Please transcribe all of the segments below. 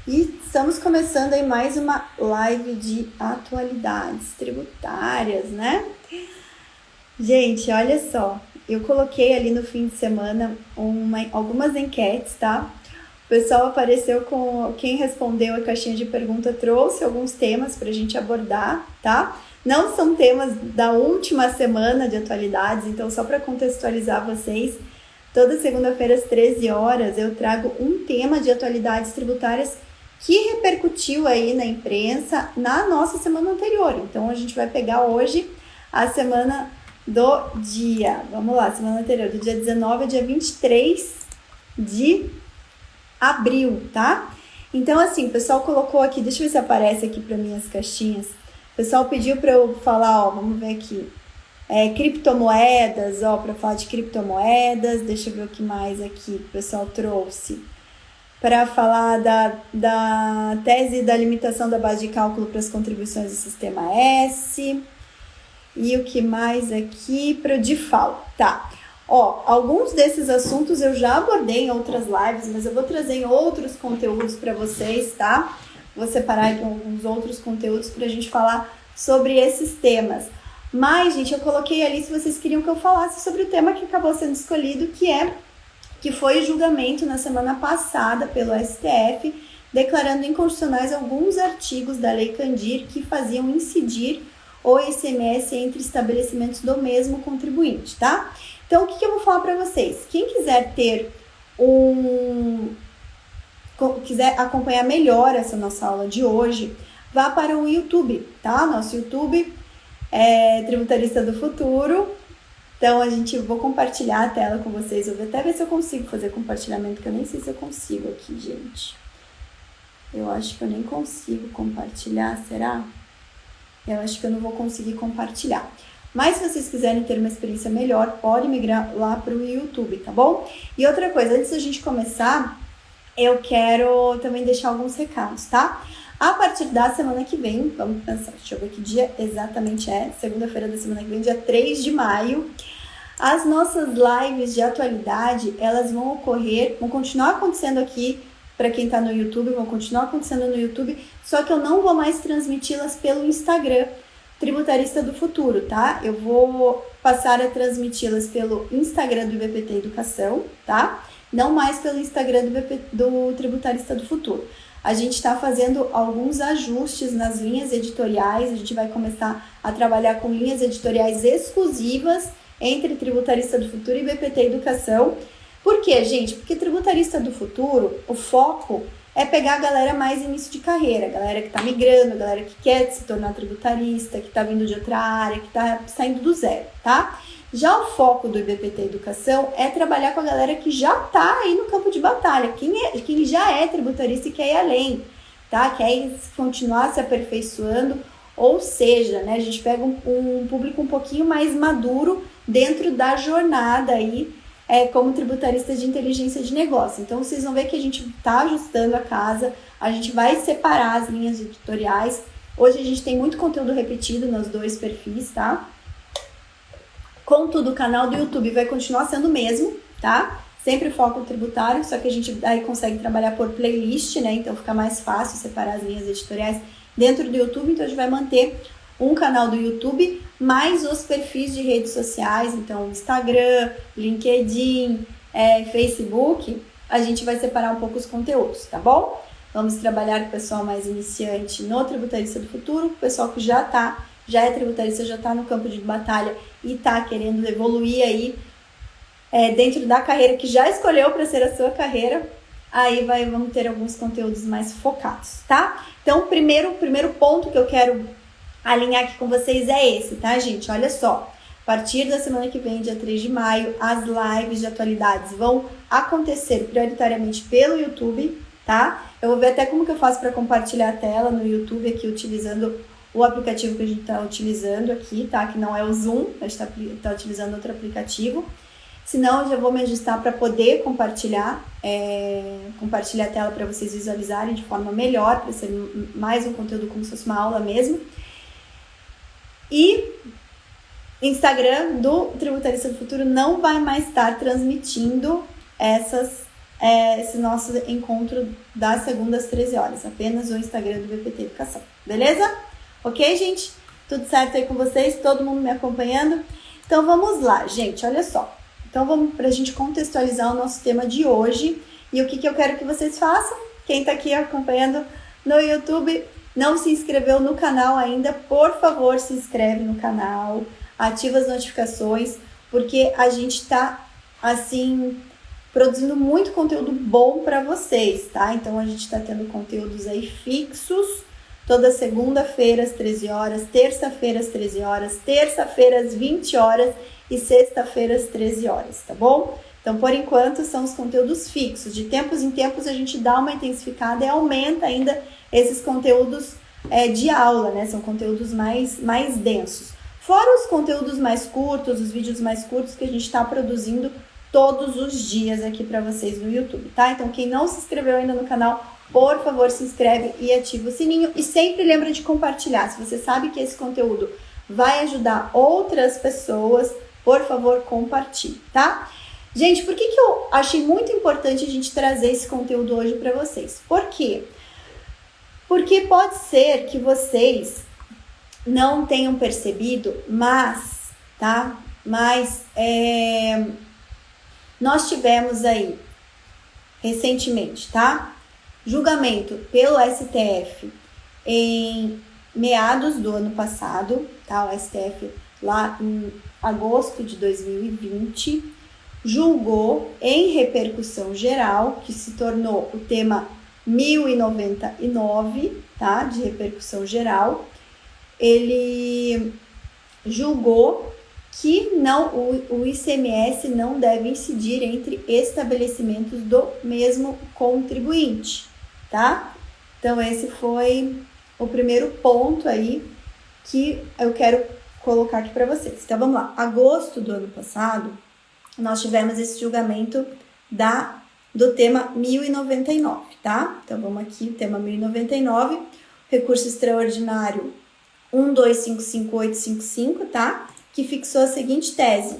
E estamos começando aí mais uma live de atualidades tributárias, né? Gente, olha só, eu coloquei ali no fim de semana algumas enquetes, tá? O pessoal apareceu quem respondeu a caixinha de pergunta trouxe alguns temas para a gente abordar, tá? Não são temas da última semana de atualidades, então só para contextualizar vocês, toda segunda-feira às 13 horas eu trago um tema de atualidades tributárias que repercutiu aí na imprensa na nossa semana anterior. Então a gente vai pegar hoje a semana do dia, vamos lá, semana anterior, do dia 19 ao dia 23 de abril, tá? Então assim, o pessoal colocou aqui, deixa eu ver se aparece aqui para mim as caixinhas. O pessoal pediu para eu falar, ó, vamos ver aqui. Criptomoedas, ó, para falar de criptomoedas, deixa eu ver o que mais aqui o pessoal trouxe. Para falar da tese da limitação da base de cálculo para as contribuições do Sistema S. E o que mais aqui? Para o DIFAL, tá. Ó, alguns desses assuntos eu já abordei em outras lives, mas eu vou trazer em outros conteúdos para vocês, tá? Vou separar aqui alguns outros conteúdos para a gente falar sobre esses temas. Mas, gente, eu coloquei ali se vocês queriam que eu falasse sobre o tema que acabou sendo escolhido, que foi julgamento na semana passada pelo STF, declarando inconstitucionais alguns artigos da Lei Candir que faziam incidir o ICMS entre estabelecimentos do mesmo contribuinte, tá? Então, o que eu vou falar para vocês? Quem quiser quiser acompanhar melhor essa nossa aula de hoje, vá para o YouTube, tá? Nosso YouTube é Tributarista do Futuro. Então, vou compartilhar a tela com vocês. Eu vou até ver se eu consigo fazer compartilhamento, que eu nem sei se eu consigo aqui, gente. Eu acho que eu nem consigo compartilhar, será? Eu acho que eu não vou conseguir compartilhar. Mas se vocês quiserem ter uma experiência melhor, pode migrar lá para o YouTube, tá bom? E outra coisa, antes da gente começar, eu quero também deixar alguns recados, tá? A partir da semana que vem, vamos pensar, deixa eu ver que dia exatamente segunda-feira da semana que vem, dia 3 de maio, as nossas lives de atualidade, elas vão continuar acontecendo aqui para quem tá no YouTube, vão continuar acontecendo no YouTube, só que eu não vou mais transmiti-las pelo Instagram, Tributarista do Futuro, tá? Eu vou passar a transmiti-las pelo Instagram do IBPT Educação, tá? Não mais pelo Instagram do Tributarista do Futuro. A gente está fazendo alguns ajustes nas linhas editoriais, a gente vai começar a trabalhar com linhas editoriais exclusivas entre Tributarista do Futuro e BPT Educação. Por quê, gente? Porque Tributarista do Futuro, o foco é pegar a galera mais início de carreira, a galera que está migrando, a galera que quer se tornar tributarista, que está vindo de outra área, que está saindo do zero, tá? Já o foco do IBPT Educação é trabalhar com a galera que já está aí no campo de batalha, quem já é tributarista e quer ir além, tá? Quer continuar se aperfeiçoando, ou seja, né, a gente pega um público um pouquinho mais maduro dentro da jornada aí, como tributarista de inteligência de negócio. Então, vocês vão ver que a gente está ajustando a casa, a gente vai separar as linhas editoriais. Hoje a gente tem muito conteúdo repetido nos dois perfis, tá? Contudo, o canal do YouTube vai continuar sendo o mesmo, tá? Sempre foco tributário, só que a gente aí consegue trabalhar por playlist, né? Então fica mais fácil separar as linhas editoriais dentro do YouTube. Então a gente vai manter um canal do YouTube, mais os perfis de redes sociais, então Instagram, LinkedIn, Facebook, a gente vai separar um pouco os conteúdos, tá bom? Vamos trabalhar com o pessoal mais iniciante no Tributarista do Futuro, o pessoal que já é tributarista, já está no campo de batalha e está querendo evoluir aí dentro da carreira que já escolheu para ser a sua carreira, aí vamos ter alguns conteúdos mais focados, tá? Então, o primeiro ponto que eu quero alinhar aqui com vocês é esse, tá, gente? Olha só, a partir da semana que vem, dia 3 de maio, as lives de atualidades vão acontecer prioritariamente pelo YouTube, tá? Eu vou ver até como que eu faço para compartilhar a tela no YouTube aqui, utilizando o aplicativo que a gente está utilizando aqui, tá? Que não é o Zoom, a gente tá utilizando outro aplicativo. Senão, eu já vou me ajustar para poder compartilhar a tela para vocês visualizarem de forma melhor, para ser mais um conteúdo como se fosse uma aula mesmo. E Instagram do Tributarista do Futuro não vai mais estar transmitindo esse nosso encontro das segundas às 13 horas, apenas o Instagram do BPT Educação, beleza? Ok, gente? Tudo certo aí com vocês? Todo mundo me acompanhando? Então vamos lá, gente, olha só. Então vamos para a gente contextualizar o nosso tema de hoje e o que eu quero que vocês façam. Quem tá aqui acompanhando no YouTube, não se inscreveu no canal ainda, por favor, se inscreve no canal, ativa as notificações, porque a gente tá, assim, produzindo muito conteúdo bom para vocês, tá? Então, a gente tá tendo conteúdos aí fixos, toda segunda-feira às 13 horas, terça-feira às 13 horas, terça-feira às 20 horas e sexta-feira às 13 horas, tá bom? Então, por enquanto, são os conteúdos fixos. De tempos em tempos, a gente dá uma intensificada e aumenta ainda esses conteúdos de aula, né? São conteúdos mais densos. Fora os conteúdos mais curtos, os vídeos mais curtos que a gente está produzindo todos os dias aqui para vocês no YouTube, tá? Então, quem não se inscreveu ainda no canal, por favor, se inscreve e ativa o sininho. E sempre lembra de compartilhar. Se você sabe que esse conteúdo vai ajudar outras pessoas, por favor, compartilhe, tá? Gente, por que eu achei muito importante a gente trazer esse conteúdo hoje para vocês? Por quê? Porque pode ser que vocês não tenham percebido, mas nós tivemos aí, recentemente, tá? Julgamento pelo STF em meados do ano passado, tá? O STF lá em agosto de 2020 julgou em repercussão geral, que se tornou o tema 1099, tá? De repercussão geral. Ele julgou que o ICMS não deve incidir entre estabelecimentos do mesmo contribuinte, tá? Então, esse foi o primeiro ponto aí que eu quero colocar aqui para vocês. Então, vamos lá. Agosto do ano passado, nós tivemos esse julgamento do tema 1099, tá? Então, vamos aqui, o tema 1099, recurso extraordinário 1255855, tá? Que fixou a seguinte tese: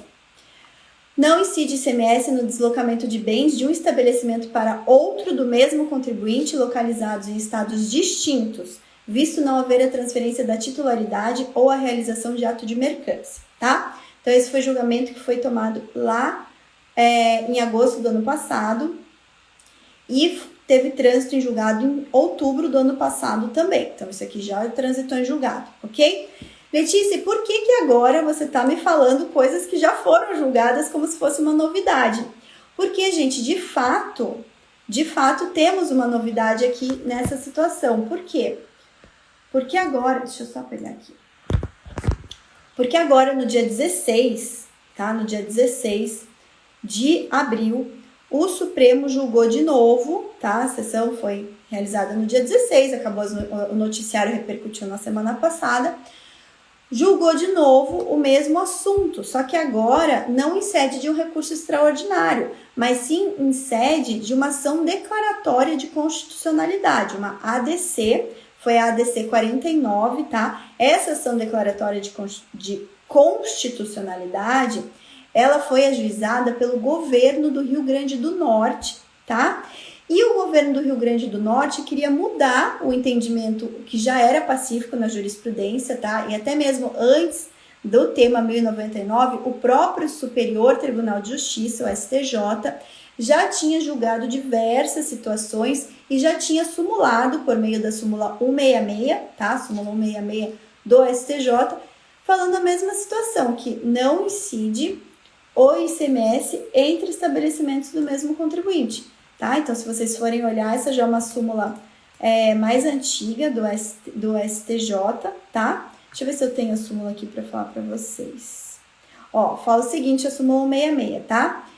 não incide ICMS no deslocamento de bens de um estabelecimento para outro do mesmo contribuinte localizados em estados distintos, visto não haver a transferência da titularidade ou a realização de ato de mercância, tá? Então, esse foi o julgamento que foi tomado lá em agosto do ano passado e teve trânsito em julgado em outubro do ano passado também. Então, isso aqui já transitou em julgado, ok? Letícia, por que agora você está me falando coisas que já foram julgadas como se fosse uma novidade? Porque, gente, de fato, temos uma novidade aqui nessa situação. Por quê? Porque agora, deixa eu só pegar aqui. Porque agora, no dia 16, tá? No dia 16 de abril, o Supremo julgou de novo, tá? A sessão foi realizada no dia 16, acabou o noticiário repercutiu na semana passada. Julgou de novo o mesmo assunto, só que agora não em sede de um recurso extraordinário, mas sim em sede de uma ação declaratória de constitucionalidade, uma ADC, foi a ADC 49, tá? Essa ação declaratória de constitucionalidade, ela foi ajuizada pelo governo do Rio Grande do Norte, tá? E o governo do Rio Grande do Norte queria mudar o entendimento que já era pacífico na jurisprudência, tá? E até mesmo antes do tema 1099, o próprio Superior Tribunal de Justiça, o STJ, já tinha julgado diversas situações e já tinha sumulado por meio da súmula 166, tá? Súmula 166 do STJ, falando a mesma situação, que não incide o ICMS entre estabelecimentos do mesmo contribuinte. Tá? Então, se vocês forem olhar, essa já é uma súmula mais antiga do STJ, tá? Deixa eu ver se eu tenho a súmula aqui para falar para vocês. Ó, fala o seguinte, a súmula 166, tá?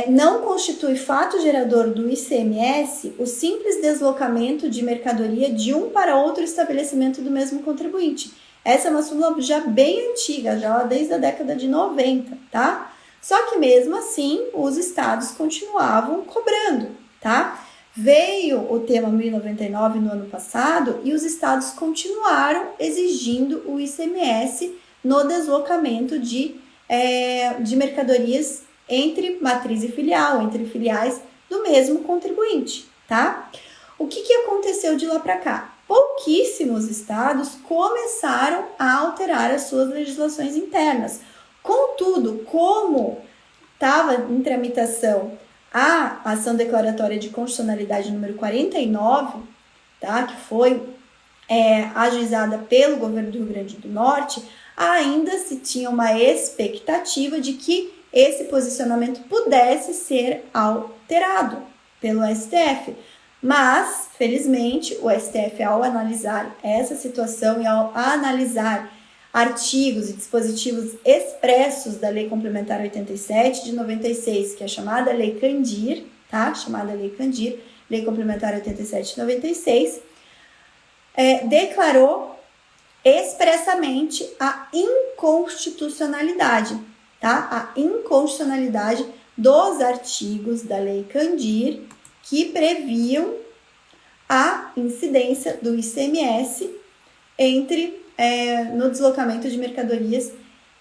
Não constitui fato gerador do ICMS o simples deslocamento de mercadoria de um para outro estabelecimento do mesmo contribuinte. Essa é uma súmula já bem antiga, já lá desde a década de 90, tá? Só que mesmo assim, os estados continuavam cobrando, tá? Veio o tema 1099 no ano passado e os estados continuaram exigindo o ICMS no deslocamento de mercadorias entre matriz e filial, entre filiais do mesmo contribuinte, tá? O que aconteceu de lá para cá? Pouquíssimos estados começaram a alterar as suas legislações internas. Contudo, como estava em tramitação a ação declaratória de constitucionalidade número 49, tá, que foi ajuizada pelo governo do Rio Grande do Norte, ainda se tinha uma expectativa de que esse posicionamento pudesse ser alterado pelo STF. Mas, felizmente, o STF, ao analisar essa situação e ao analisar artigos e dispositivos expressos da Lei Complementar 87 de 96, que é a chamada Lei Candir, tá? Chamada Lei Candir, Lei Complementar 87 de 96, declarou expressamente a inconstitucionalidade, tá? A inconstitucionalidade dos artigos da Lei Candir que previam a incidência do ICMS no deslocamento de mercadorias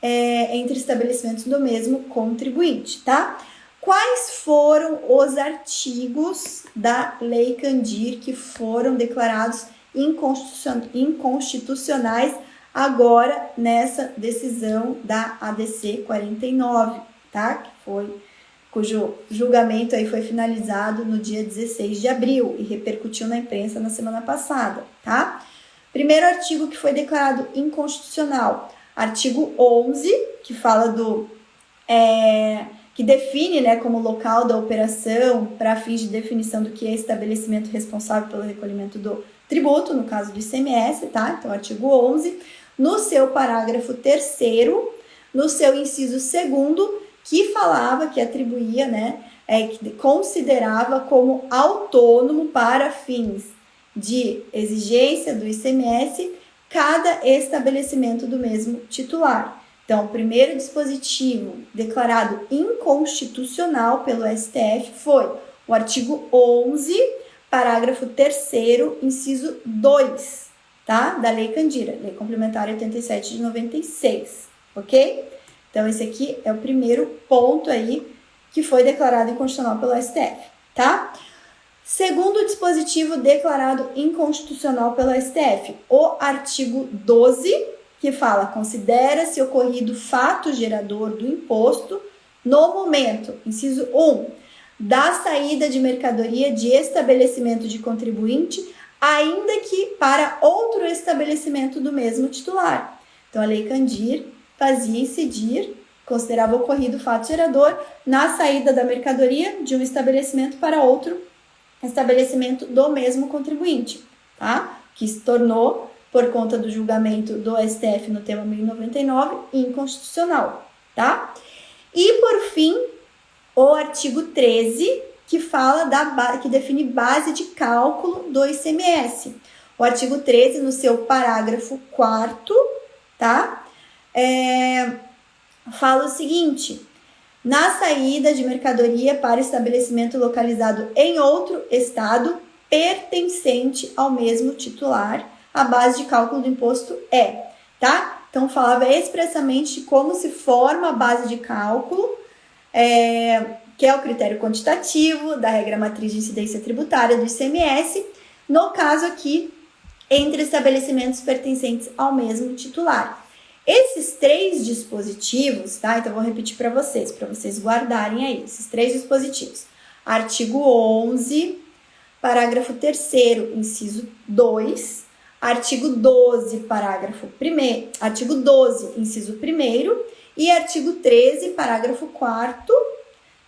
entre estabelecimentos do mesmo contribuinte, tá? Quais foram os artigos da Lei Candir que foram declarados inconstitucionais agora nessa decisão da ADC 49, tá? Cujo julgamento aí foi finalizado no dia 16 de abril e repercutiu na imprensa na semana passada, tá? Primeiro artigo que foi declarado inconstitucional, artigo 11, que fala que define, né, como local da operação para fins de definição do que é estabelecimento responsável pelo recolhimento do tributo, no caso do ICMS, tá? Então, artigo 11, no seu parágrafo 3º, no seu inciso 2º, que falava, que atribuía, né, que considerava como autônomo para fins de exigência do ICMS cada estabelecimento do mesmo titular. Então, o primeiro dispositivo declarado inconstitucional pelo STF foi o artigo 11, parágrafo 3º, inciso 2, tá? Da Lei Candir, Lei Complementar 87 de 96, ok? Então, esse aqui é o primeiro ponto aí que foi declarado inconstitucional pelo STF, tá? Segundo dispositivo declarado inconstitucional pelo STF, o artigo 12, que fala: considera-se ocorrido fato gerador do imposto no momento, inciso 1, da saída de mercadoria de estabelecimento de contribuinte, ainda que para outro estabelecimento do mesmo titular. Então, a Lei Candir fazia incidir, considerava ocorrido fato gerador na saída da mercadoria de um estabelecimento para outro estabelecimento do mesmo contribuinte, tá? Que se tornou, por conta do julgamento do STF no tema 1099, inconstitucional, tá? E, por fim, o artigo 13, que fala que define base de cálculo do ICMS. O artigo 13, no seu parágrafo 4º, tá? Fala o seguinte: na saída de mercadoria para estabelecimento localizado em outro estado pertencente ao mesmo titular, a base de cálculo do imposto tá? Então, falava expressamente de como se forma a base de cálculo, que é o critério quantitativo da regra matriz de incidência tributária do ICMS, no caso aqui, entre estabelecimentos pertencentes ao mesmo titular. Esses 3 dispositivos, tá? Então, vou repetir para vocês guardarem aí, esses 3 dispositivos. Artigo 11, parágrafo 3º, inciso 2, artigo 12, artigo 12, inciso 1º e artigo 13, parágrafo 4º,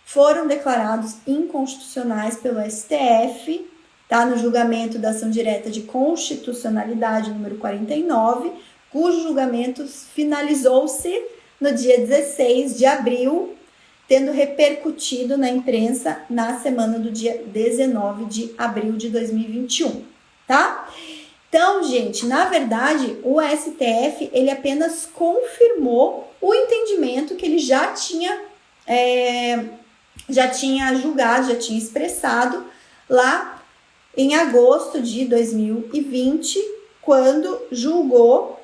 foram declarados inconstitucionais pelo STF, tá? No julgamento da ação direta de constitucionalidade número 49, cujo julgamento finalizou-se no dia 16 de abril, tendo repercutido na imprensa na semana do dia 19 de abril de 2021, tá? Então, gente, na verdade, o STF, ele apenas confirmou o entendimento que ele já tinha julgado, já tinha expressado lá em agosto de 2020, quando julgou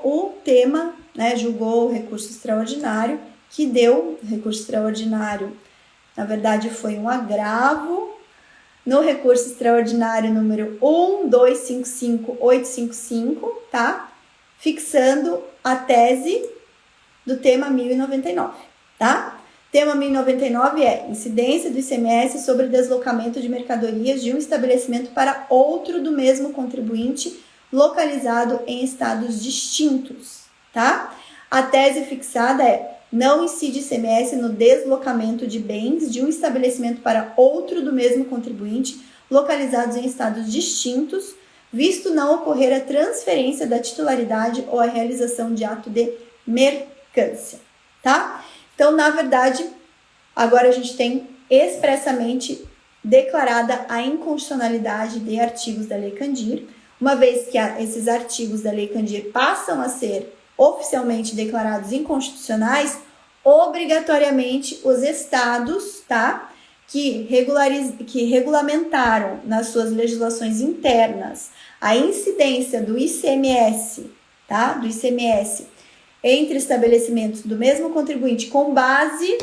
o tema, né, julgou o recurso extraordinário que deu recurso extraordinário. Na verdade, foi um agravo no recurso extraordinário número 1255855, tá? Fixando a tese do tema 1099, tá? Tema 1099 é incidência do ICMS sobre deslocamento de mercadorias de um estabelecimento para outro do mesmo contribuinte localizado em estados distintos, tá? A tese fixada é: não incide ICMS no deslocamento de bens de um estabelecimento para outro do mesmo contribuinte localizados em estados distintos, visto não ocorrer a transferência da titularidade ou a realização de ato de mercância, tá? Então, na verdade, agora a gente tem expressamente declarada a inconstitucionalidade de artigos da Lei Candir, uma vez que esses artigos da Lei Candir passam a ser oficialmente declarados inconstitucionais, obrigatoriamente os estados, tá, que regulamentaram nas suas legislações internas a incidência do ICMS, tá, do ICMS entre estabelecimentos do mesmo contribuinte com base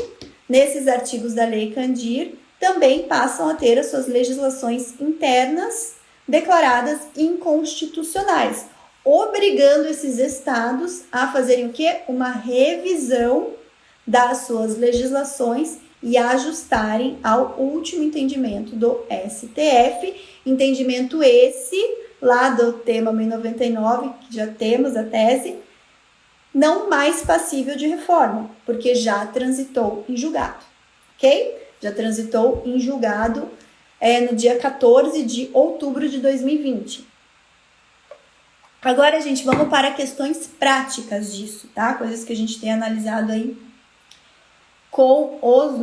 nesses artigos da Lei Candir, também passam a ter as suas legislações internas declaradas inconstitucionais, obrigando esses estados a fazerem o quê? Uma revisão das suas legislações e ajustarem ao último entendimento do STF, entendimento esse lá do tema 1099, que já temos a tese, não mais passível de reforma, porque já transitou em julgado, ok? Já transitou em julgado no dia 14 de outubro de 2020. Agora, gente, vamos para questões práticas disso, tá? Coisas que a gente tem analisado aí com os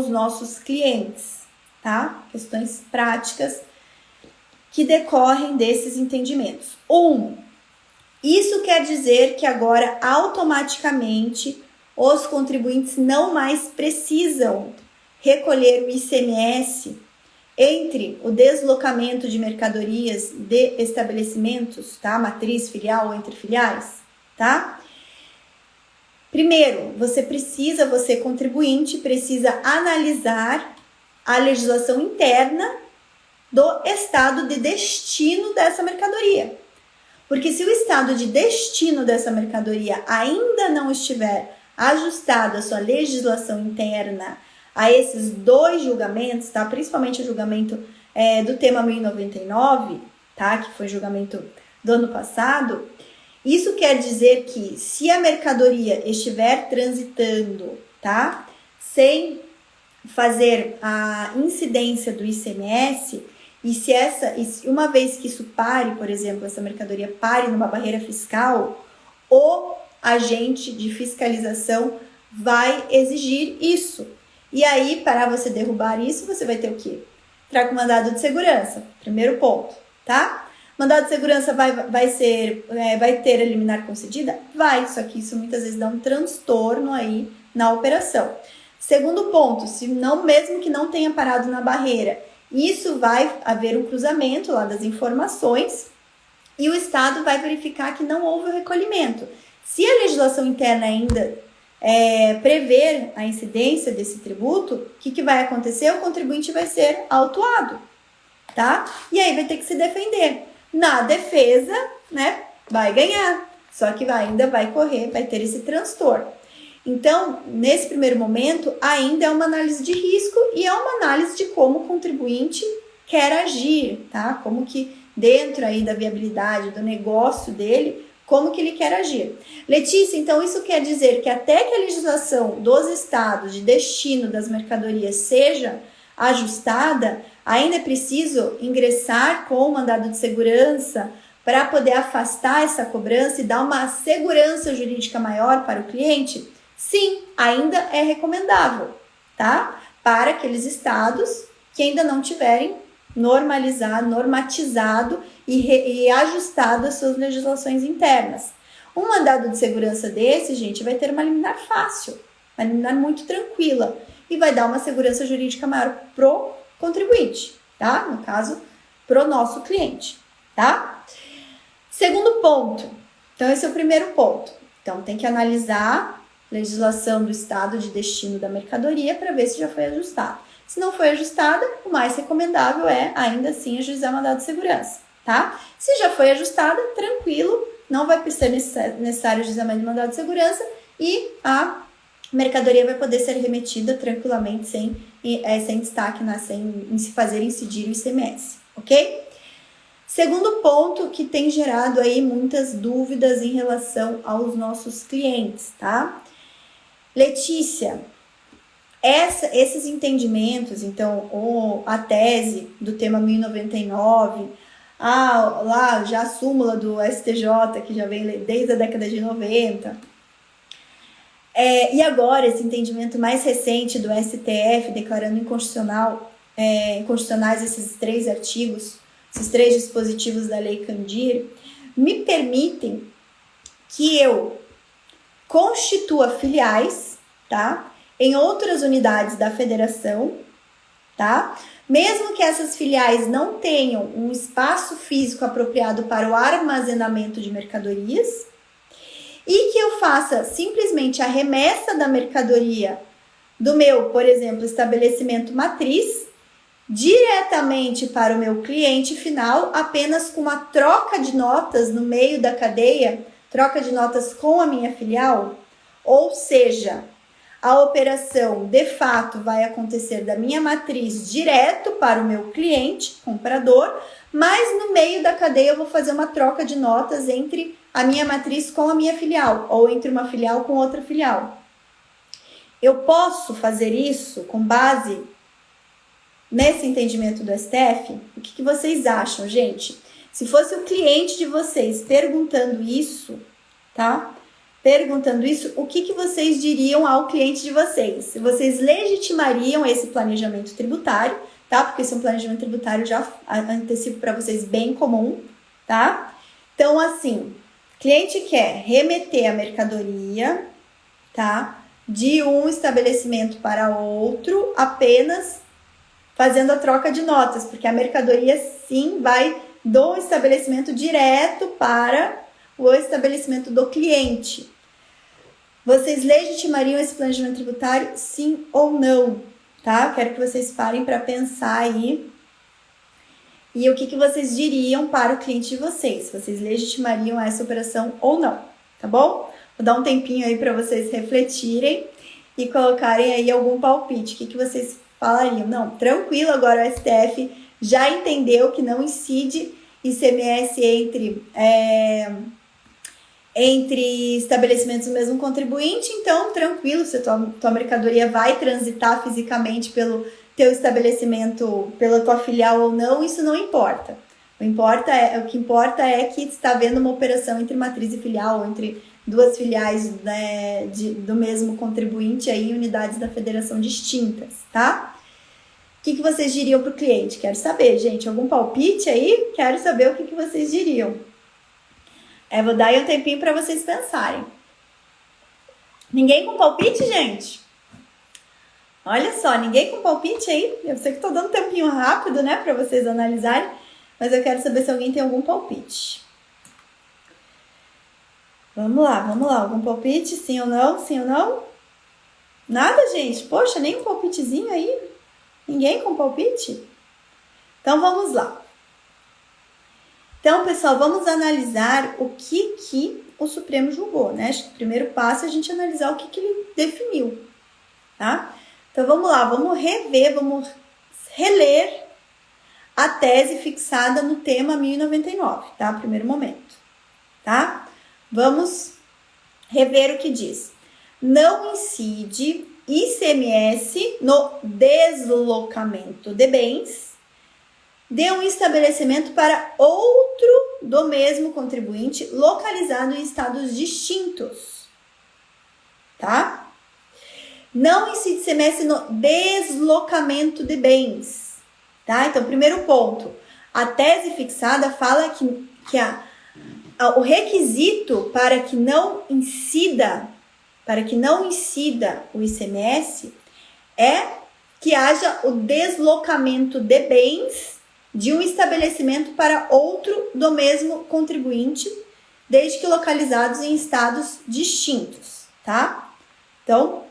nossos clientes, tá? Questões práticas que decorrem desses entendimentos. Isso quer dizer que agora automaticamente os contribuintes não mais precisam recolher o ICMS entre o deslocamento de mercadorias de estabelecimentos, tá? Matriz, filial ou entre filiais, tá? Primeiro, você contribuinte, precisa analisar a legislação interna do estado de destino dessa mercadoria. Porque se o estado de destino dessa mercadoria ainda não estiver ajustado a sua legislação interna a esses dois julgamentos, tá? Principalmente o julgamento do tema 1099, tá? Que foi julgamento do ano passado. Isso quer dizer que se a mercadoria estiver transitando, tá? Sem fazer a incidência do ICMS, e se uma vez que isso pare, por exemplo, essa mercadoria pare numa barreira fiscal, o agente de fiscalização vai exigir isso. E aí, para você derrubar isso, você vai ter o quê? Entrar com mandado de segurança, primeiro ponto, tá? Mandado de segurança vai ter a liminar concedida? Vai, só que isso muitas vezes dá um transtorno aí na operação. Segundo ponto, mesmo que não tenha parado na barreira, isso vai haver um cruzamento lá das informações e o Estado vai verificar que não houve o recolhimento. Se a legislação interna ainda prever a incidência desse tributo, o que vai acontecer? O contribuinte vai ser autuado, tá? E aí vai ter que se defender. Na defesa, né, vai ganhar, só que ainda vai ter esse transtorno. Então, nesse primeiro momento, ainda é uma análise de risco e é uma análise de como o contribuinte quer agir, tá? Como que dentro aí da viabilidade do negócio dele, como que ele quer agir. Letícia, então isso quer dizer que até que a legislação dos estados de destino das mercadorias seja ajustada, ainda é preciso ingressar com o mandado de segurança para poder afastar essa cobrança e dar uma segurança jurídica maior para o cliente? Sim, ainda é recomendável, tá? Para aqueles estados que ainda não tiverem normatizado e ajustado as suas legislações internas. Um mandado de segurança desse, gente, vai ter uma liminar fácil, uma liminar muito tranquila e vai dar uma segurança jurídica maior pro contribuinte, tá? No caso, pro nosso cliente, tá? Segundo ponto, então esse é o primeiro ponto. Então tem que analisar legislação do estado de destino da mercadoria para ver se já foi ajustado. Se não foi ajustada, o mais recomendável é, ainda assim, ajuizar mandado de segurança, tá? Se já foi ajustada, tranquilo, não vai ser necessário ajuizamento de mandado de segurança e a mercadoria vai poder ser remetida tranquilamente, sem destaque, sem se fazer incidir o ICMS, ok? Segundo ponto que tem gerado aí muitas dúvidas em relação aos nossos clientes, tá? Letícia, esses entendimentos, então, a tese do tema 1099, lá já a súmula do STJ, que já vem desde a década de 90, e agora esse entendimento mais recente do STF, declarando inconstitucionais esses 3 artigos, esses 3 dispositivos da Lei Candir, me permitem que eu constitua filiais, tá? Em outras unidades da federação, tá? Mesmo que essas filiais não tenham um espaço físico apropriado para o armazenamento de mercadorias, e que eu faça simplesmente a remessa da mercadoria do meu, por exemplo, estabelecimento matriz, diretamente para o meu cliente final, apenas com uma troca de notas no meio da cadeia, troca de notas com a minha filial, ou seja, a operação de fato vai acontecer da minha matriz direto para o meu cliente, comprador, mas no meio da cadeia eu vou fazer uma troca de notas entre a minha matriz com a minha filial, ou entre uma filial com outra filial. Eu posso fazer isso com base nesse entendimento do STF? O que vocês acham, gente? Se fosse o cliente de vocês perguntando isso, tá? Perguntando isso, o que vocês diriam ao cliente de vocês? Se vocês legitimariam esse planejamento tributário, tá? Porque esse é um planejamento tributário, já antecipo para vocês, bem comum, tá? Então, assim, cliente quer remeter a mercadoria, tá? De um estabelecimento para outro, apenas fazendo a troca de notas, porque a mercadoria sim vai do estabelecimento direto para o estabelecimento do cliente. Vocês legitimariam esse planejamento tributário, sim ou não? Tá? Quero que vocês parem para pensar aí. E o que vocês diriam para o cliente de vocês? Se vocês legitimariam essa operação ou não, tá bom? Vou dar um tempinho aí para vocês refletirem e colocarem aí algum palpite. O que vocês falariam? Não, tranquilo, agora o STF já entendeu que não incide ICMS entre estabelecimentos do mesmo contribuinte, então tranquilo, se tua mercadoria vai transitar fisicamente pelo teu estabelecimento, pela tua filial ou não, isso não importa. O que importa é que está havendo uma operação entre matriz e filial, ou entre duas filiais, né, do mesmo contribuinte aí, em unidades da federação distintas, tá? O que vocês diriam para o cliente? Quero saber, gente. Algum palpite aí? Quero saber o que vocês diriam. Vou dar aí um tempinho para vocês pensarem. Ninguém com palpite, gente? Olha só, ninguém com palpite aí? Eu sei que estou dando um tempinho rápido, né, para vocês analisarem, mas eu quero saber se alguém tem algum palpite. Vamos lá. Algum palpite? Sim ou não? Sim ou não? Nada, gente? Poxa, nem um palpitezinho aí? Ninguém com palpite? Então, vamos lá. Então, pessoal, vamos analisar o que o Supremo julgou, né? Acho que o primeiro passo é a gente analisar o que ele definiu, tá? Então, vamos lá, vamos reler a tese fixada no tema 1099, tá? Primeiro momento, tá? Vamos rever o que diz. Não incide ICMS no deslocamento de bens de um estabelecimento para outro do mesmo contribuinte localizado em estados distintos, tá? Não incide ICMS no deslocamento de bens, tá? Então, primeiro ponto, a tese fixada fala que o requisito para que não incida o ICMS é que haja o deslocamento de bens de um estabelecimento para outro do mesmo contribuinte, desde que localizados em estados distintos, tá? Então,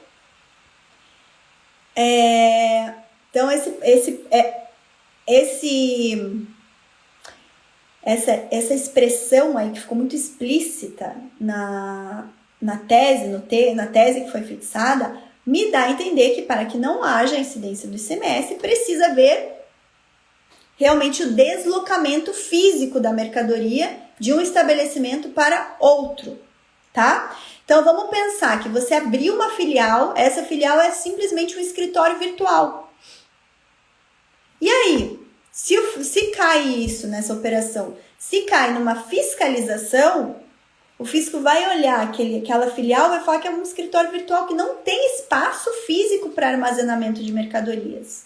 essa expressão aí que ficou muito explícita na tese, na tese que foi fixada, me dá a entender que para que não haja incidência do ICMS, precisa haver realmente o deslocamento físico da mercadoria de um estabelecimento para outro, tá? Então, vamos pensar que você abriu uma filial, essa filial é simplesmente um escritório virtual. E aí, se cai isso nessa operação, se cai numa fiscalização, o fisco vai olhar aquela filial e vai falar que é um escritório virtual que não tem espaço físico para armazenamento de mercadorias.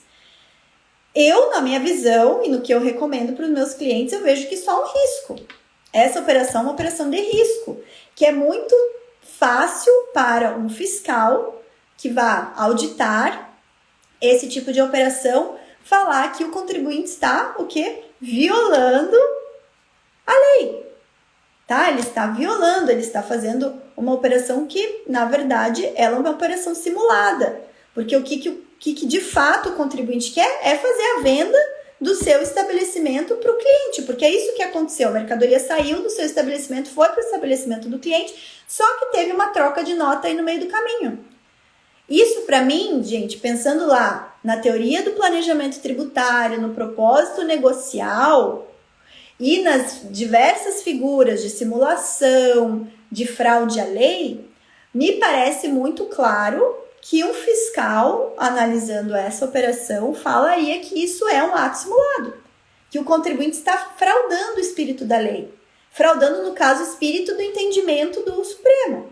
Eu, na minha visão e no que eu recomendo para os meus clientes, eu vejo que isso é um risco. Essa operação é uma operação de risco, que é muito fácil para um fiscal que vá auditar esse tipo de operação falar que o contribuinte está, o quê? Violando a lei. Tá? Ele está violando, ele está fazendo uma operação que, na verdade, ela é uma operação simulada. Porque o que de fato o contribuinte quer é fazer a venda do seu estabelecimento para o cliente, porque é isso que aconteceu. A mercadoria saiu do seu estabelecimento, foi para o estabelecimento do cliente, só que teve uma troca de nota aí no meio do caminho. Isso, para mim, gente, pensando lá na teoria do planejamento tributário, no propósito negocial e nas diversas figuras de simulação, de fraude à lei, me parece muito claro que um fiscal, analisando essa operação, falaria que isso é um ato simulado, que o contribuinte está fraudando o espírito da lei, fraudando, no caso, o espírito do entendimento do Supremo,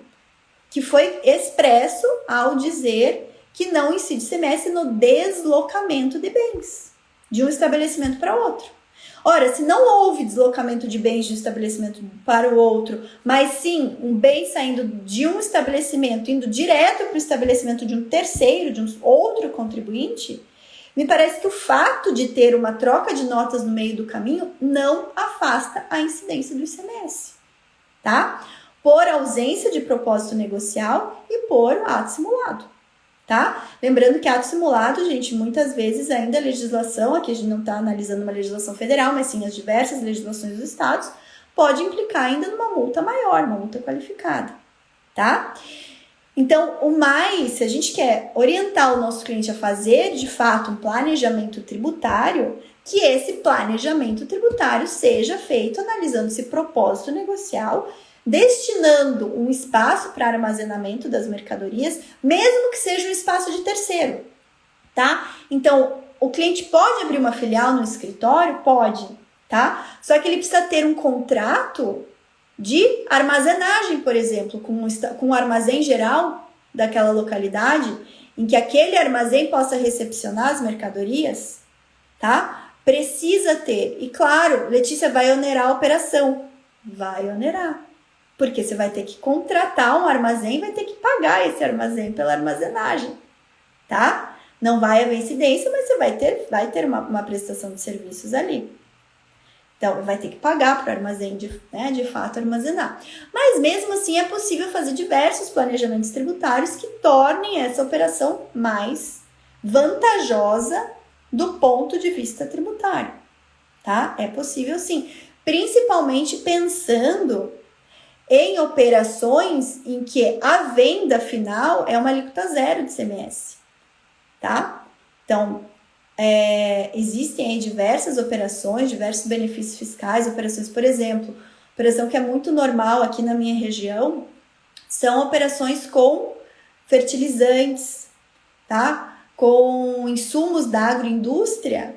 que foi expresso ao dizer que não incide ICMS no deslocamento de bens de um estabelecimento para outro. Ora, se não houve deslocamento de bens de um estabelecimento para o outro, mas sim um bem saindo de um estabelecimento, indo direto para o estabelecimento de um terceiro, de um outro contribuinte, me parece que o fato de ter uma troca de notas no meio do caminho não afasta a incidência do ICMS, tá? Por ausência de propósito negocial e por ato simulado. Tá? Lembrando que ato simulado, gente, muitas vezes ainda a legislação, aqui a gente não está analisando uma legislação federal, mas sim as diversas legislações dos estados, pode implicar ainda numa multa maior, uma multa qualificada, tá? Então, se a gente quer orientar o nosso cliente a fazer, de fato, um planejamento tributário, que esse planejamento tributário seja feito analisando esse propósito negocial, destinando um espaço para armazenamento das mercadorias, mesmo que seja um espaço de terceiro, tá? Então, o cliente pode abrir uma filial no escritório? Pode, tá? Só que ele precisa ter um contrato de armazenagem, por exemplo, com um armazém geral daquela localidade, em que aquele armazém possa recepcionar as mercadorias, tá? Precisa ter. E claro, Letícia, vai onerar a operação. Vai onerar. Porque você vai ter que contratar um armazém e vai ter que pagar esse armazém pela armazenagem, tá? Não vai haver incidência, mas você vai ter uma prestação de serviços ali. Então, vai ter que pagar para o armazém de fato armazenar. Mas mesmo assim é possível fazer diversos planejamentos tributários que tornem essa operação mais vantajosa do ponto de vista tributário, tá? É possível sim, principalmente pensando em operações em que a venda final é uma alíquota zero de ICMS, tá? Então, existem aí diversas operações, diversos benefícios fiscais, operações, por exemplo, operação que é muito normal aqui na minha região, são operações com fertilizantes, tá? Com insumos da agroindústria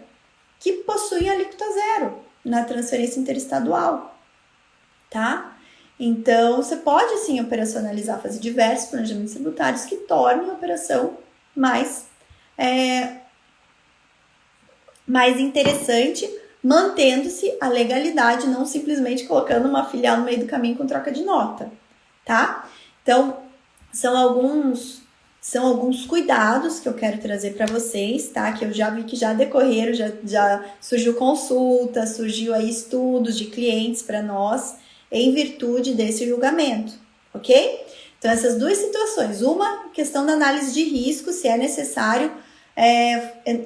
que possuem alíquota zero na transferência interestadual, tá? Então, você pode sim operacionalizar, fazer diversos planejamentos tributários que tornem a operação mais interessante, mantendo-se a legalidade, não simplesmente colocando uma filial no meio do caminho com troca de nota, tá? Então, são alguns cuidados que eu quero trazer para vocês, tá? Que eu já vi que já decorreram, já surgiu consulta, surgiu aí estudos de clientes para nós, em virtude desse julgamento, ok? Então, essas duas situações. Uma, questão da análise de risco, se é necessário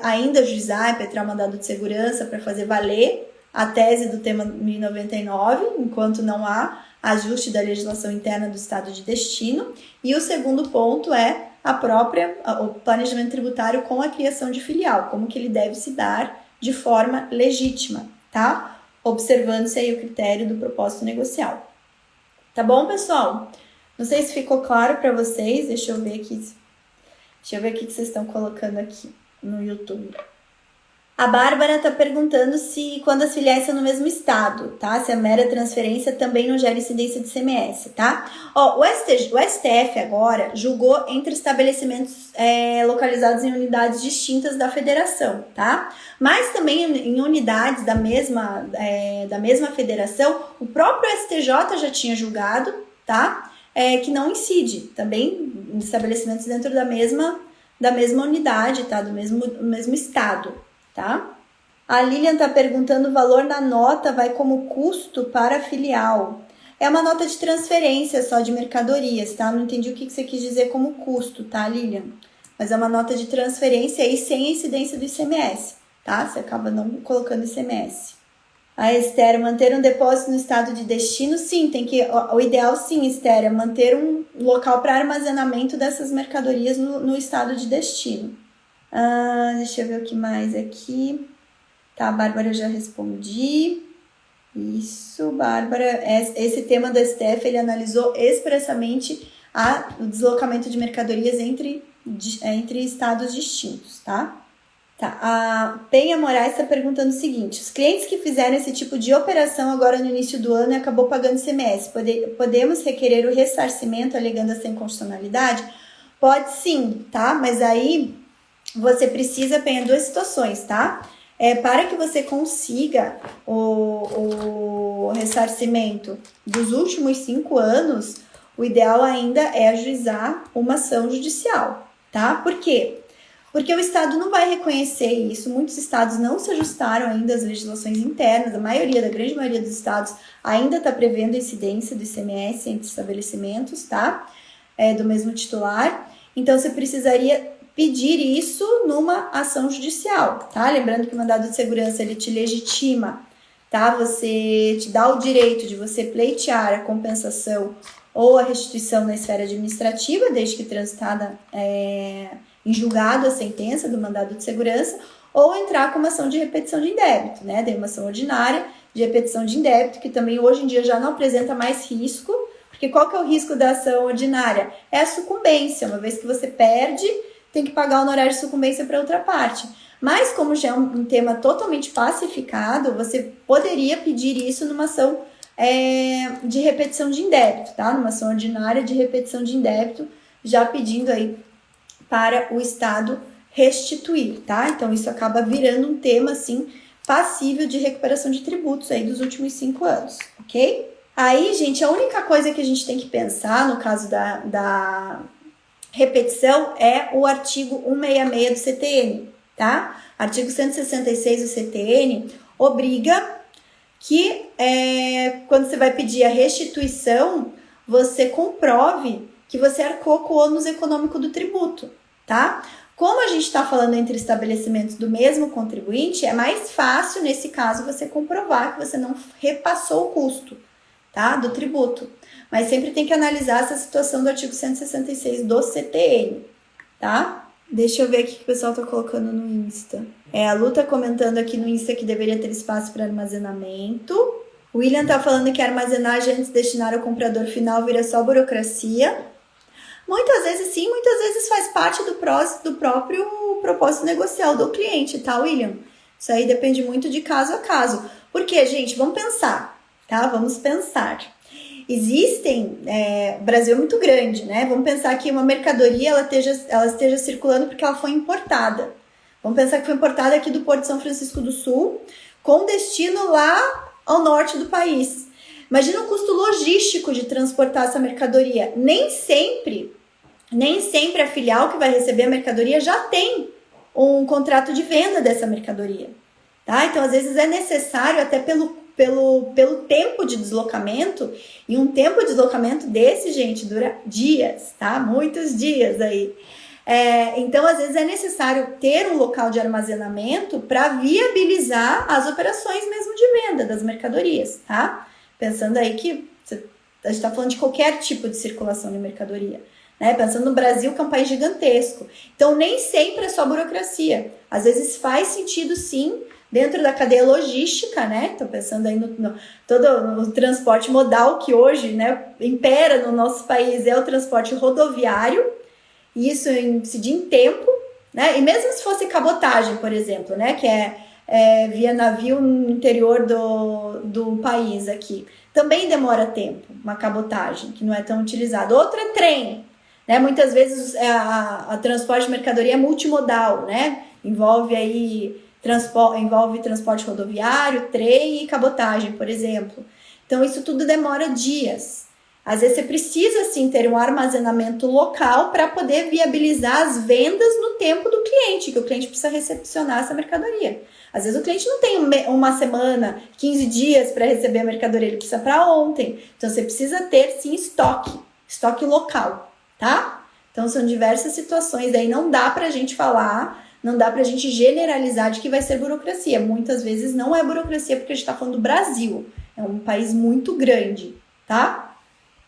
ainda ajuizar, impetrar mandado de segurança para fazer valer a tese do tema 1099, enquanto não há ajuste da legislação interna do estado de destino. E o segundo ponto é o planejamento tributário com a criação de filial, como que ele deve se dar de forma legítima, tá? Observando-se aí o critério do propósito negocial. Tá bom, pessoal? Não sei se ficou claro para vocês, deixa eu ver aqui o que vocês estão colocando aqui no YouTube. A Bárbara está perguntando se quando as filiais são no mesmo estado, tá? Se a mera transferência também não gera incidência de ICMS, tá? Ó, o STF agora julgou entre estabelecimentos localizados em unidades distintas da federação, tá? Mas também em unidades da mesma federação, o próprio STJ já tinha julgado, tá? Que não incide, também em estabelecimentos dentro da mesma unidade, tá? Do mesmo estado, tá? A Lilian está perguntando: o valor na nota vai como custo para a filial. É uma nota de transferência só de mercadorias, tá? Não entendi o que você quis dizer como custo, tá, Lilian? Mas é uma nota de transferência aí sem incidência do ICMS, tá? Você acaba não colocando ICMS. A Esther, manter um depósito no estado de destino, sim, o ideal sim, Esther, é manter um local para armazenamento dessas mercadorias no estado de destino. Deixa eu ver o que mais aqui. Tá, Bárbara, eu já respondi. Isso, Bárbara, esse tema do STF, ele analisou expressamente o deslocamento de mercadorias entre estados distintos, tá? Tá, a Penha Moraes está perguntando o seguinte: os clientes que fizeram esse tipo de operação agora no início do ano e acabou pagando ICMS, podemos requerer o ressarcimento alegando essa inconstitucionalidade? Pode sim, tá? Mas aí você precisa, Penha, duas situações, tá? Para que você consiga o ressarcimento dos últimos 5 anos, o ideal ainda é ajuizar uma ação judicial, tá? Por quê? Porque o Estado não vai reconhecer isso, muitos estados não se ajustaram ainda às legislações internas, da grande maioria dos estados ainda está prevendo a incidência do ICMS entre estabelecimentos, tá? Do mesmo titular. Então, você precisaria pedir isso numa ação judicial, tá? Lembrando que o mandado de segurança, ele te legitima, tá? Você te dá o direito de você pleitear a compensação ou a restituição na esfera administrativa, desde que transitada em julgado a sentença do mandado de segurança, ou entrar com uma ação de repetição de indébito, né? Tem uma ação ordinária de repetição de indébito, que também hoje em dia já não apresenta mais risco, porque qual que é o risco da ação ordinária? É a sucumbência, uma vez que você perde, tem que pagar o honorário de sucumbência para outra parte. Mas como já é um tema totalmente pacificado, você poderia pedir isso numa ação de repetição de indébito, tá? Numa ação ordinária de repetição de indébito, já pedindo aí para o Estado restituir, tá? Então, isso acaba virando um tema, assim, passível de recuperação de tributos aí dos últimos 5 anos, ok? Aí, gente, a única coisa que a gente tem que pensar no caso da repetição é o artigo 166 do CTN, tá? Artigo 166 do CTN obriga que quando você vai pedir a restituição, você comprove que você arcou com o ônus econômico do tributo, tá? Como a gente está falando entre estabelecimentos do mesmo contribuinte, é mais fácil, nesse caso, você comprovar que você não repassou o custo, tá? Do tributo. Mas sempre tem que analisar essa situação do artigo 166 do CTN, tá? Deixa eu ver o que o pessoal tá colocando no Insta. A Lu tá comentando aqui no Insta que deveria ter espaço para armazenamento. O William tá falando que a armazenagem antes de destinar ao comprador final vira só burocracia. Muitas vezes sim, muitas vezes faz parte do próprio propósito negocial do cliente, tá, William? Isso aí depende muito de caso a caso. Porque, gente, vamos pensar, tá? Vamos pensar. O Brasil é muito grande, né? Vamos pensar que uma mercadoria ela esteja circulando porque ela foi importada. Vamos pensar que foi importada aqui do Porto de São Francisco do Sul, com destino lá ao norte do país. Imagina o custo logístico de transportar essa mercadoria. Nem sempre a filial que vai receber a mercadoria já tem um contrato de venda dessa mercadoria, tá? Então, às vezes é necessário, até pelo tempo de deslocamento, e um tempo de deslocamento desse, gente, dura dias, tá? Muitos dias aí. Então, às vezes é necessário ter um local de armazenamento para viabilizar as operações mesmo de venda das mercadorias, tá? Pensando aí que a gente está falando de qualquer tipo de circulação de mercadoria, né? Pensando no Brasil, que é um país gigantesco. Então, nem sempre é só burocracia. Às vezes faz sentido, sim, dentro da cadeia logística, né? Estou pensando aí no todo o transporte modal que hoje, né, impera no nosso país, é o transporte rodoviário. Isso incidir em tempo, né? E mesmo se fosse cabotagem, por exemplo, né? Que é via navio no interior do país aqui. Também demora tempo, uma cabotagem, que não é tão utilizada. Outra é trem, né? Muitas vezes a transporte de mercadoria é multimodal, né? Envolve transporte rodoviário, trem e cabotagem, por exemplo. Então, isso tudo demora dias. Às vezes você precisa, sim, ter um armazenamento local para poder viabilizar as vendas no tempo do cliente, que o cliente precisa recepcionar essa mercadoria. Às vezes o cliente não tem uma semana, 15 dias para receber a mercadoria, ele precisa para ontem. Então você precisa ter, sim, estoque local, tá? Então são diversas situações, daí não dá para a gente falar, não dá para a gente generalizar de que vai ser burocracia. Muitas vezes não é burocracia porque a gente está falando do Brasil, é um país muito grande, tá?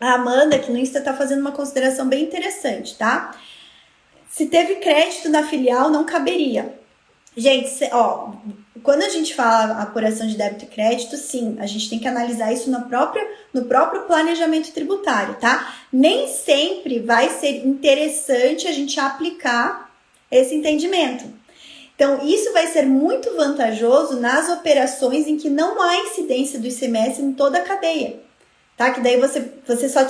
A Amanda, aqui no Insta, está fazendo uma consideração bem interessante, tá? Se teve crédito na filial, não caberia. Gente, quando a gente fala apuração de débito e crédito, sim, a gente tem que analisar isso no próprio planejamento tributário, tá? Nem sempre vai ser interessante a gente aplicar esse entendimento. Então, isso vai ser muito vantajoso nas operações em que não há incidência do ICMS em toda a cadeia. Tá? Que daí você só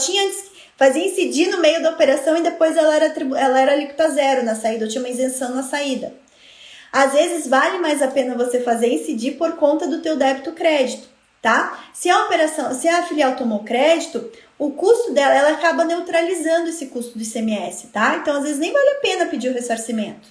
fazia incidir no meio da operação e depois ela era alíquota zero na saída, ou tinha uma isenção na saída. Às vezes vale mais a pena você fazer incidir por conta do teu débito crédito, tá? Se a filial tomou crédito, o custo dela, ela acaba neutralizando esse custo do ICMS, tá? Então, às vezes nem vale a pena pedir o ressarcimento.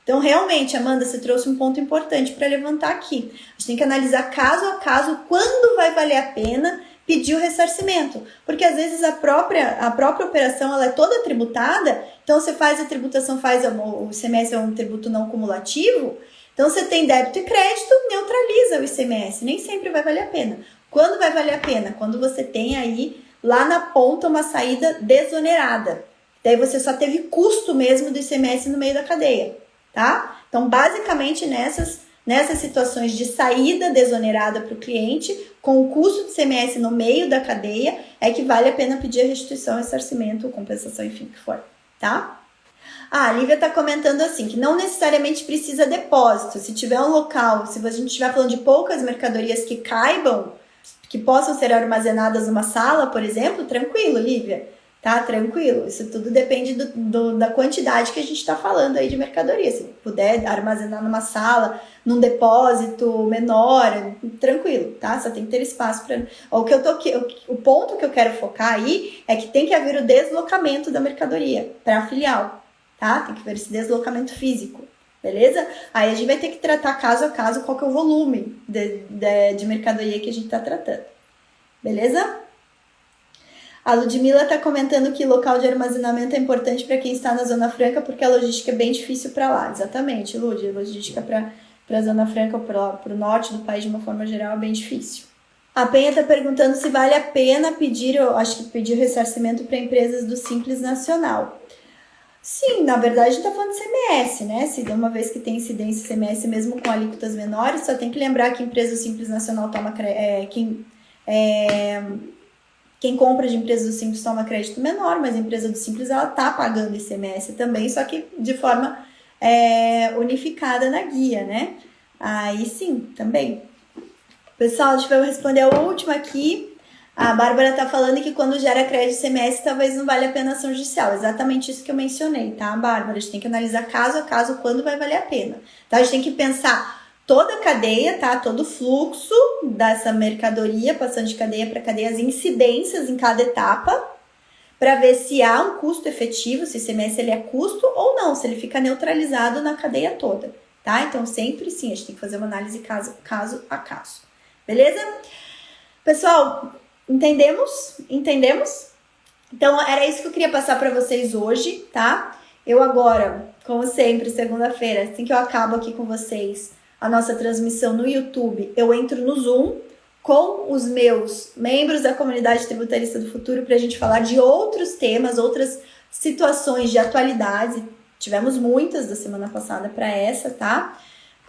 Então, realmente, Amanda, você trouxe um ponto importante para levantar aqui. A gente tem que analisar caso a caso quando vai valer a pena pedir o ressarcimento, porque às vezes a própria operação ela é toda tributada, então você faz a tributação, o ICMS é um tributo não cumulativo, então você tem débito e crédito, neutraliza o ICMS, nem sempre vai valer a pena. Quando vai valer a pena? Quando você tem aí lá na ponta uma saída desonerada, daí você só teve custo mesmo do ICMS no meio da cadeia, tá? Então basicamente nessas situações de saída desonerada para o cliente, com o custo de ICMS no meio da cadeia, é que vale a pena pedir a restituição, ressarcimento, compensação, enfim, o que for, tá? A Lívia está comentando assim, que não necessariamente precisa depósito. Se tiver um local, se a gente estiver falando de poucas mercadorias que caibam, que possam ser armazenadas numa sala, por exemplo, tranquilo, Lívia. Tá? Tranquilo. Isso tudo depende da quantidade que a gente está falando aí de mercadoria. Se puder armazenar numa sala, num depósito menor, tranquilo, tá? Só tem que ter espaço para... O ponto que eu quero focar aí é que tem que haver o deslocamento da mercadoria para a filial, tá? Tem que haver esse deslocamento físico, beleza? Aí a gente vai ter que tratar caso a caso qual que é o volume de mercadoria que a gente está tratando, beleza? A Ludmilla está comentando que local de armazenamento é importante para quem está na Zona Franca, porque a logística é bem difícil para lá. Exatamente, Lud, a logística para a Zona Franca, para o norte do país, de uma forma geral, é bem difícil. A Penha está perguntando se vale a pena pedir ressarcimento para empresas do Simples Nacional. Sim, na verdade a gente está falando de CMS, né? Se de uma vez que tem incidência CMS, mesmo com alíquotas menores, só tem que lembrar que a empresa do Simples Nacional quem compra de empresa do Simples toma crédito menor, mas a empresa do Simples ela está pagando ICMS também, só que de forma unificada na guia, né? Aí sim, também. Pessoal, deixa eu responder a última aqui. A Bárbara está falando que quando gera crédito ICMS, talvez não vale a pena ação judicial. Exatamente isso que eu mencionei, tá, Bárbara? A gente tem que analisar caso a caso quando vai valer a pena. Tá? A gente tem que pensar toda a cadeia, tá? Todo o fluxo dessa mercadoria, passando de cadeia para cadeia, as incidências em cada etapa, para ver se há um custo efetivo, se o ICMS ele é custo ou não, se ele fica neutralizado na cadeia toda, tá? Então, sempre sim, a gente tem que fazer uma análise caso a caso, beleza? Pessoal, entendemos? Então, era isso que eu queria passar para vocês hoje, tá? Eu agora, como sempre, segunda-feira, assim que eu acabo aqui com vocês a nossa transmissão no YouTube, eu entro no Zoom com os meus membros da comunidade tributarista do futuro para a gente falar de outros temas, outras situações de atualidade. Tivemos muitas da semana passada para essa, tá?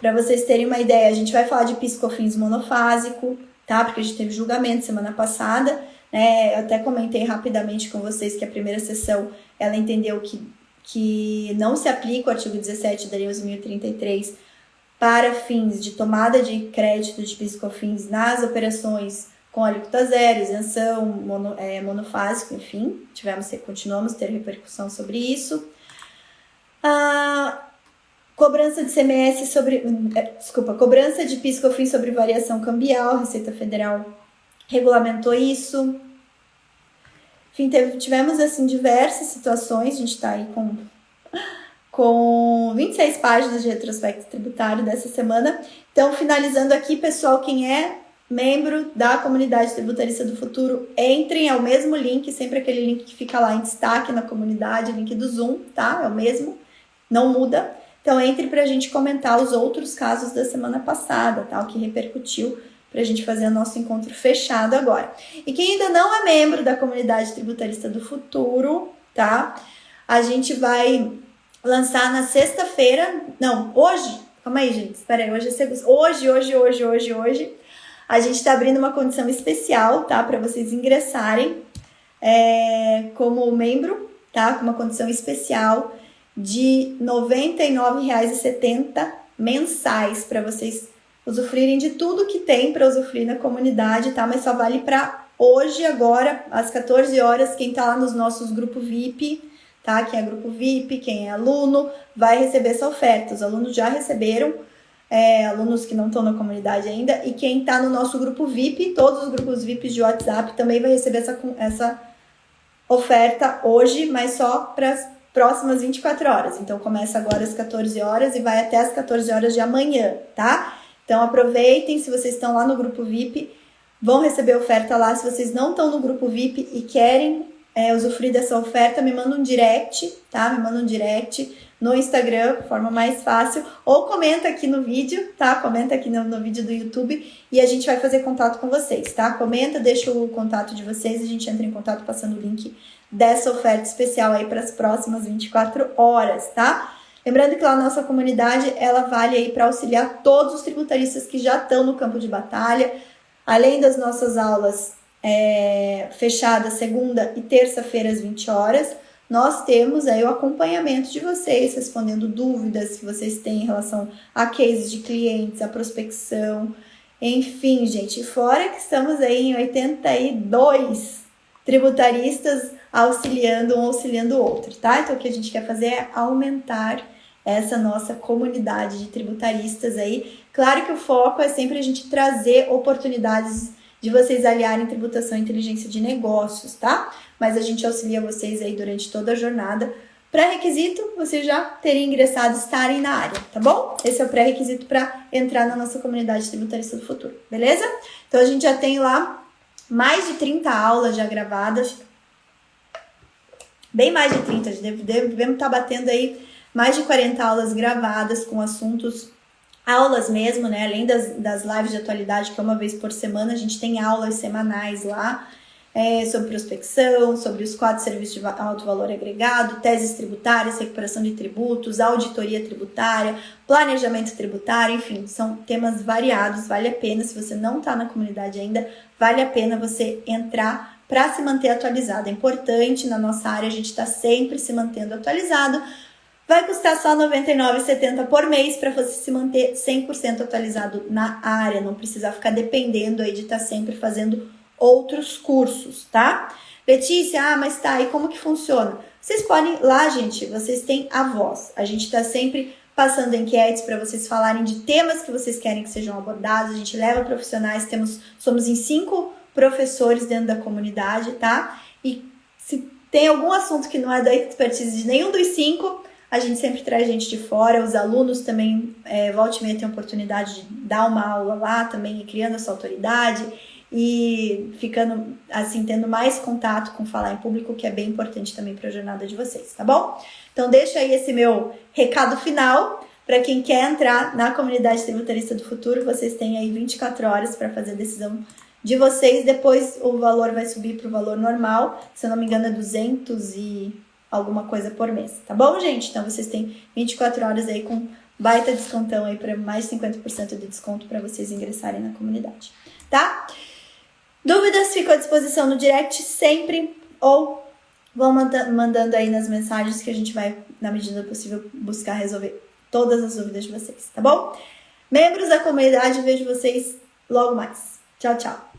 Para vocês terem uma ideia, a gente vai falar de PIS/COFINS monofásico, tá? Porque a gente teve julgamento semana passada, né? Eu até comentei rapidamente com vocês que a primeira sessão, ela entendeu que não se aplica o artigo 17 da Lei 11.033 para fins de tomada de crédito de PIS/COFINS nas operações com alíquota zero, isenção, monofásico, enfim, continuamos a ter repercussão sobre isso. Cobrança de CMS cobrança de PIS/COFINS sobre variação cambial, Receita Federal regulamentou isso. Enfim, tivemos assim diversas situações, a gente está aí com 26 páginas de retrospecto tributário dessa semana. Então, finalizando aqui, pessoal, quem é membro da comunidade tributarista do futuro, entrem, é o mesmo link, sempre aquele link que fica lá em destaque na comunidade, link do Zoom, tá? É o mesmo, não muda. Então, entre para a gente comentar os outros casos da semana passada, tá? O que repercutiu, para a gente fazer o nosso encontro fechado agora. E quem ainda não é membro da comunidade tributarista do futuro, tá? A gente vai lançar na sexta-feira, hoje, calma aí, gente, espera aí, hoje é segunda, hoje, a gente está abrindo uma condição especial, tá? Para vocês ingressarem como membro, tá? Com uma condição especial de R$ 99,70 mensais para vocês usufruírem de tudo que tem para usufruir na comunidade, tá? Mas só vale para hoje, agora, às 14 horas, quem tá lá nos nossos grupos VIP, tá? Quem é grupo VIP, quem é aluno, vai receber essa oferta. Os alunos já receberam, alunos que não estão na comunidade ainda, e quem tá no nosso grupo VIP, todos os grupos VIPs de WhatsApp também vai receber essa oferta hoje, mas só para as próximas 24 horas. Então, começa agora às 14 horas e vai até às 14 horas de amanhã, tá? Então, aproveitem, se vocês estão lá no grupo VIP, vão receber oferta lá. Se vocês não estão no grupo VIP e querem usufruir dessa oferta, me manda um direct, tá? Me manda um direct no Instagram, forma mais fácil, ou comenta aqui no vídeo, tá? Comenta aqui no vídeo do YouTube e a gente vai fazer contato com vocês, tá? Comenta, deixa o contato de vocês, a gente entra em contato passando o link dessa oferta especial aí para as próximas 24 horas, tá? Lembrando que lá a nossa comunidade, ela vale aí para auxiliar todos os tributaristas que já estão no campo de batalha, além das nossas aulas fechadas segunda e terça-feira às 20 horas, nós temos aí o acompanhamento de vocês, respondendo dúvidas que vocês têm em relação a cases de clientes, a prospecção, enfim, gente, fora que estamos aí em 82 tributaristas auxiliando um, auxiliando o outro, tá? Então, o que a gente quer fazer é aumentar essa nossa comunidade de tributaristas aí. Claro que o foco é sempre a gente trazer oportunidades de vocês aliarem tributação e inteligência de negócios, tá? Mas a gente auxilia vocês aí durante toda a jornada. Pré-requisito, vocês já terem ingressado, estarem na área, tá bom? Esse é o pré-requisito para entrar na nossa comunidade tributarista do futuro, beleza? Então, a gente já tem lá mais de 30 aulas já gravadas, bem mais de 30, devemos estar batendo aí mais de 40 aulas gravadas com assuntos, aulas mesmo, né? Além das lives de atualidade, que é uma vez por semana, a gente tem aulas semanais lá, sobre prospecção, sobre os 4 serviços de alto valor agregado, teses tributárias, recuperação de tributos, auditoria tributária, planejamento tributário, enfim, são temas variados, vale a pena, se você não está na comunidade ainda, vale a pena você entrar para se manter atualizado. É importante, na nossa área, a gente está sempre se mantendo atualizado. Vai custar só R$ 99,70 por mês para você se manter 100% atualizado na área, não precisar ficar dependendo aí de estar sempre fazendo outros cursos, tá? Letícia, mas tá, e como que funciona? Vocês podem, lá, gente, vocês têm a voz. A gente tá sempre passando enquetes para vocês falarem de temas que vocês querem que sejam abordados. A gente leva profissionais, somos em 5 professores dentro da comunidade, tá? E se tem algum assunto que não é da expertise de nenhum dos 5, a gente sempre traz gente de fora, os alunos também, volta e meia, tem a oportunidade de dar uma aula lá também, e criando essa autoridade e ficando, assim, tendo mais contato com falar em público, que é bem importante também para a jornada de vocês, tá bom? Então deixa aí esse meu recado final. Para quem quer entrar na comunidade tributarista do futuro, vocês têm aí 24 horas para fazer a decisão de vocês. Depois o valor vai subir para o valor normal. Se eu não me engano, é 200 e alguma coisa por mês. Tá bom, gente? Então vocês têm 24 horas aí com baita descontão aí para mais de 50% de desconto para vocês ingressarem na comunidade. Tá? Dúvidas ficam à disposição no direct sempre ou vão mandando aí nas mensagens que a gente vai, na medida do possível, buscar resolver todas as dúvidas de vocês, tá bom? Membros da comunidade, vejo vocês logo mais. Tchau, tchau!